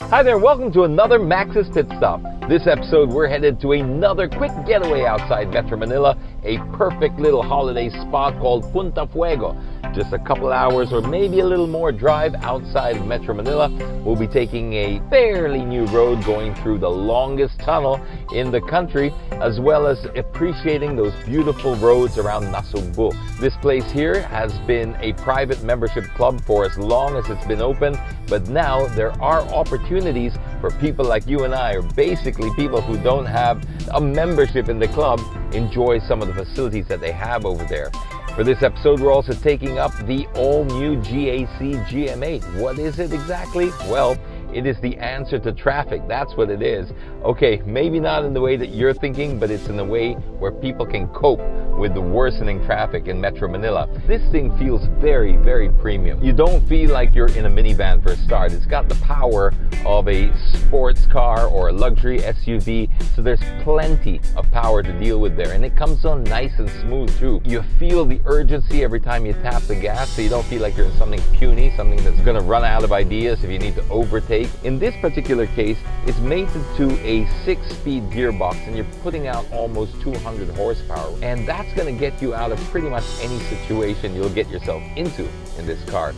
Hi there, welcome to another Maxxis Pit Stop. This episode we're headed to another quick getaway outside Metro Manila, a perfect little holiday spot called Punta Fuego. Just a couple hours or maybe a little more drive outside of Metro Manila. We'll be taking a fairly new road going through the longest tunnel in the country, as well as appreciating those beautiful roads around Nasugbu. This place here has been a private membership club for as long as it's been open, but now there are opportunities for people like you and I, or basically people who don't have a membership in the club, enjoy some of the facilities that they have over there. For this episode, we're also taking up the all-new GAC GM8. What is it exactly? Well, it is the answer to traffic. That's what it is. Okay, maybe not in the way that you're thinking, but it's in a way where people can cope with the worsening traffic in Metro Manila. This thing feels very, very premium. You don't feel like you're in a minivan for a start. It's got the power of a sports car or a luxury SUV, so there's plenty of power to deal with there. And it comes on nice and smooth too. You feel the urgency every time you tap the gas, so you don't feel like you're in something puny, something that's gonna run out of ideas if you need to overtake. In this particular case, it's mated to a 6-speed gearbox and you're putting out almost 200 horsepower. And that's going to get you out of pretty much any situation you'll get yourself into in this car.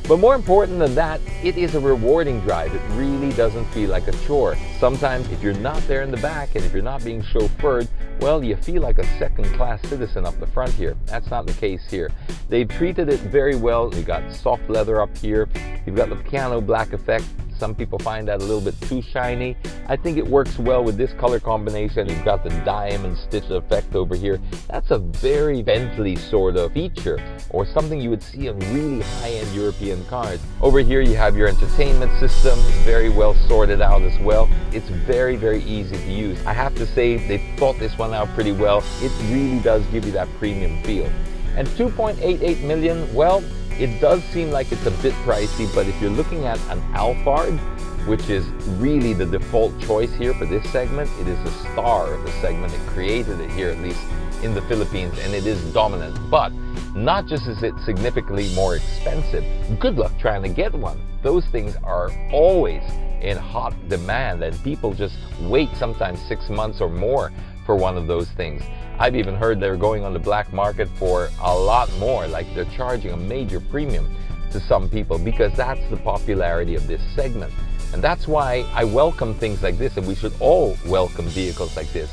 But more important than that, it is a rewarding drive. It really doesn't feel like a chore. Sometimes if you're not there in the back and if you're not being chauffeured, well, you feel like a second-class citizen up the front here. That's not the case here. They've treated it very well. You've got soft leather up here. You've got the piano black effect. Some people find that a little bit too shiny. I think it works well with this color combination. You've got the diamond stitch effect over here. That's a very Bentley sort of feature, or something you would see in really high-end European cars. Over here you have your entertainment system, very well sorted out as well. It's very, very easy to use. I have to say they thought this one out pretty well. It really does give you that premium feel. And 2.88 million, well, it does seem like it's a bit pricey, but if you're looking at an Alphard, which is really the default choice here for this segment, it is the star of the segment. It created it here, at least in the Philippines, and it is dominant. But not just is it significantly more expensive, good luck trying to get one. Those things are always in hot demand, and people just wait sometimes 6 months or more for one of those things. I've even heard they're going on the black market for a lot more, like they're charging a major premium to some people, because that's the popularity of this segment. And that's why I welcome things like this, and we should all welcome vehicles like this.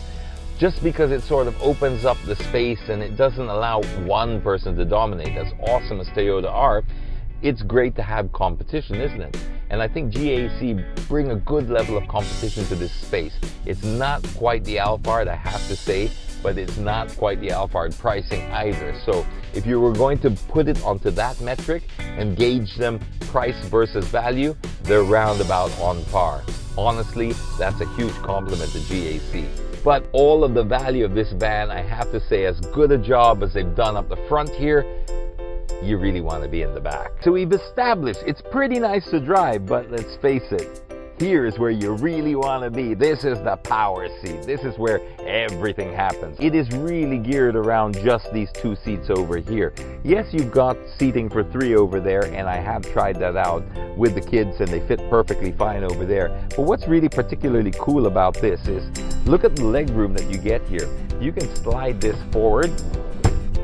Just because it sort of opens up the space and it doesn't allow one person to dominate. As awesome as Toyota are, it's great to have competition, isn't it? And I think GAC bring a good level of competition to this space. It's not quite the Alphard, I have to say, but it's not quite the Alphard pricing either. So if you were going to put it onto that metric and gauge them price versus value, they're roundabout on par. Honestly, that's a huge compliment to GAC. But all of the value of this van, I have to say, as good a job as they've done up the front here, you really want to be in the back. So we've established it's pretty nice to drive, but let's face it, here is where you really want to be. This is the power seat. This is where everything happens. It is really geared around just these 2 seats over here. Yes, you've got seating for 3 over there, and I have tried that out with the kids and they fit perfectly fine over there. But what's really particularly cool about this is, look at the leg room that you get here. You can slide this forward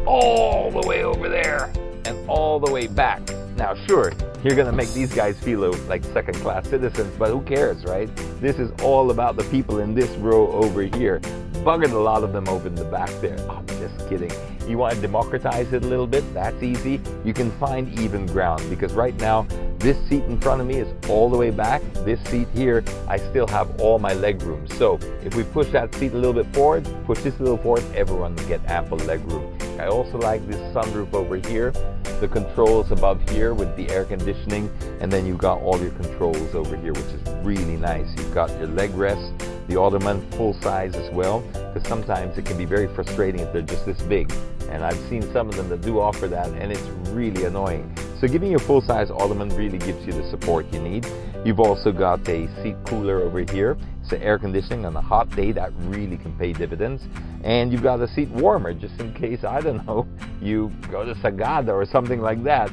all the way over there and all the way back. Now sure, you're gonna make these guys feel like second-class citizens, but who cares, right? This is all about the people in this row over here. Buggered a lot of them over in the back there. I'm just kidding. You want to democratize it a little bit? That's easy. You can find even ground, because right now this seat in front of me is all the way back. This seat here, I still have all my leg room. So if we push that seat a little bit forward, push this a little forward, everyone will get ample leg room. I also like this sunroof over here, the controls above here with the air conditioning, and then you've got all your controls over here, which is really nice. You've got your leg rest, the ottoman full size as well, because sometimes it can be very frustrating if they're just this big. And I've seen some of them that do offer that, and it's really annoying. So giving you a full-size ottoman really gives you the support you need. You've also got a seat cooler over here. It's air conditioning on a hot day that really can pay dividends. And you've got a seat warmer just in case, I don't know, you go to Sagada or something like that.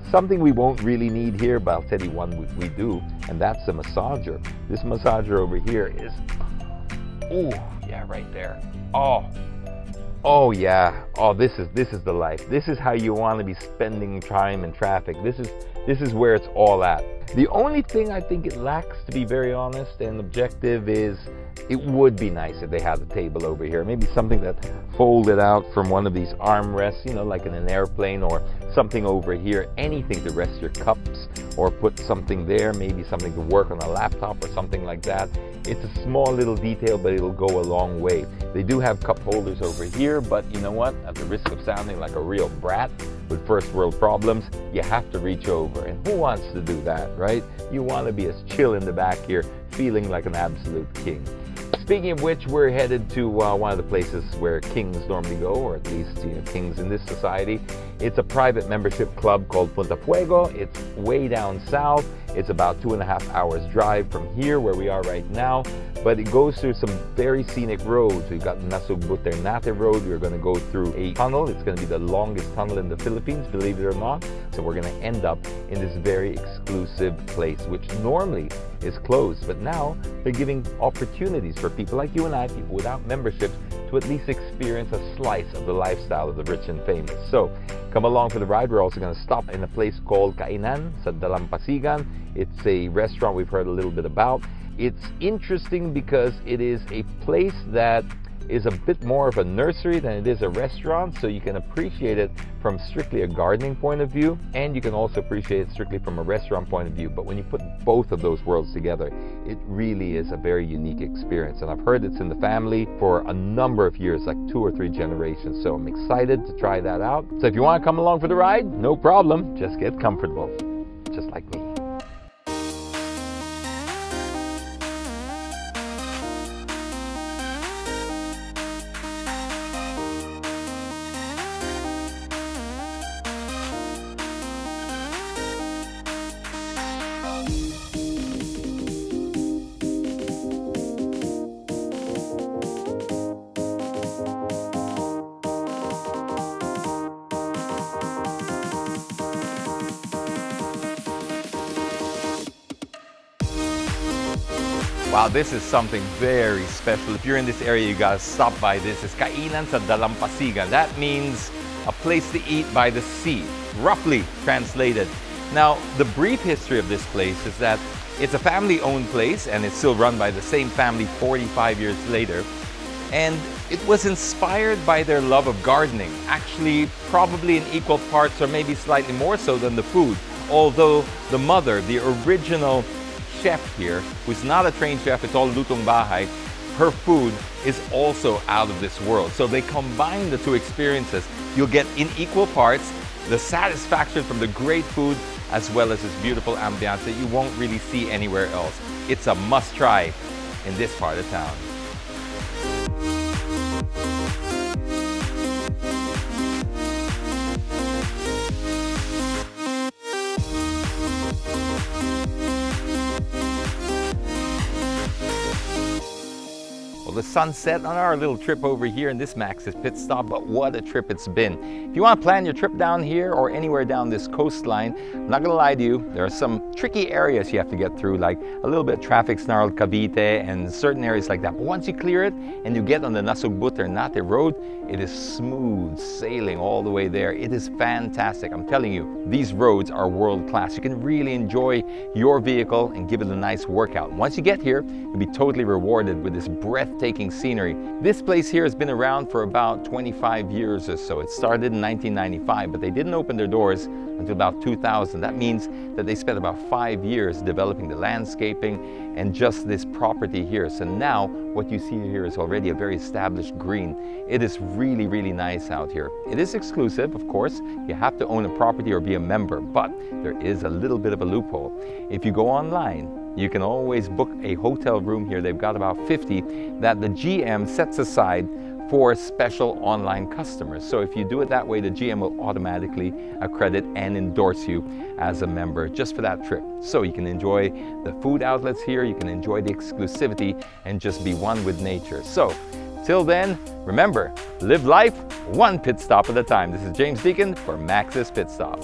Something we won't really need here, but I'll tell you one we do, and that's a massager. This massager over here is, oh yeah, right there. Oh yeah. Oh, this is the life. This is how you want to be spending time in traffic. This is where it's all at. The only thing I think it lacks, to be very honest and objective, is it would be nice if they had a table over here. Maybe something that folded out from one of these armrests, you know, like in an airplane, or something over here. Anything to rest your cups, or put something there, maybe something to work on a laptop or something like that. It's a small little detail, but it'll go a long way. They do have cup holders over here, but you know what? At the risk of sounding like a real brat with first world problems, you have to reach over. And who wants to do that, right? You want to be as chill in the back here, feeling like an absolute king. Speaking of which, we're headed to one of the places where kings normally go, or at least, you know, kings in this society. It's a private membership club called Punta Fuego. It's way down south. It's about 2.5 hours drive from here where we are right now, but it goes through some very scenic roads. We've got Nasugbu-Ternate Road. We're going to go through a tunnel. It's going to be the longest tunnel in the Philippines, believe it or not. So we're going to end up in this very exclusive place, which normally is closed, but now they're giving opportunities for people like you and I, people without memberships, to at least experience a slice of the lifestyle of the rich and famous. So come along for the ride. We're also going to stop in a place called Canaan Sunday. It's a restaurant we've heard a little bit about. It's interesting because it is a place that is a bit more of a nursery than it is a restaurant, so you can appreciate it from strictly a gardening point of view, and you can also appreciate it strictly from a restaurant point of view. But when you put both of those worlds together, it really is a very unique experience. And I've heard it's in the family for a number of years, like 2 or 3 generations. So I'm excited to try that out. So if you want to come along for the ride, no problem. Just get comfortable, just like me. Wow, this is something very special. If you're in this area, you gotta stop by this. It's Kainan sa Dalampasigan. That means a place to eat by the sea, roughly translated. Now, the brief history of this place is that it's a family-owned place, and it's still run by the same family 45 years later. And it was inspired by their love of gardening, actually probably in equal parts or maybe slightly more so than the food. Although the mother, the original chef here, who's not a trained chef, it's all lutong bahay, her food is also out of this world. So they combine the two experiences. You'll get in equal parts the satisfaction from the great food as well as this beautiful ambiance that you won't really see anywhere else. It's a must try in this part of town. The sun set on our little trip over here in this Maxxis pit stop, but what a trip it's been. If you want to plan your trip down here or anywhere down this coastline, I'm not gonna lie to you, there are some tricky areas you have to get through, like a little bit of traffic snarled Cavite and certain areas like that. But once you clear it and you get on the Nasugbu-Ternate Road, it is smooth sailing all the way there. It is fantastic. I'm telling you, these roads are world class. You can really enjoy your vehicle and give it a nice workout. Once you get here, you'll be totally rewarded with this breathtaking scenery. This place here has been around for about 25 years or so. It started in 1995, but they didn't open their doors until about 2000. That means that they spent about 5 years developing the landscaping and just this property here. So now what you see here is already a very established green. It is really, really nice out here. It is exclusive, of course. You have to own a property or be a member, but there is a little bit of a loophole. If you go online, you can always book a hotel room here. They've got about 50 that the GM sets aside for special online customers. So if you do it that way, the GM will automatically accredit and endorse you as a member just for that trip. So you can enjoy the food outlets here, you can enjoy the exclusivity, and just be one with nature. So till then, remember, live life one pit stop at a time. This is James Deacon for Maxxis Pit Stop.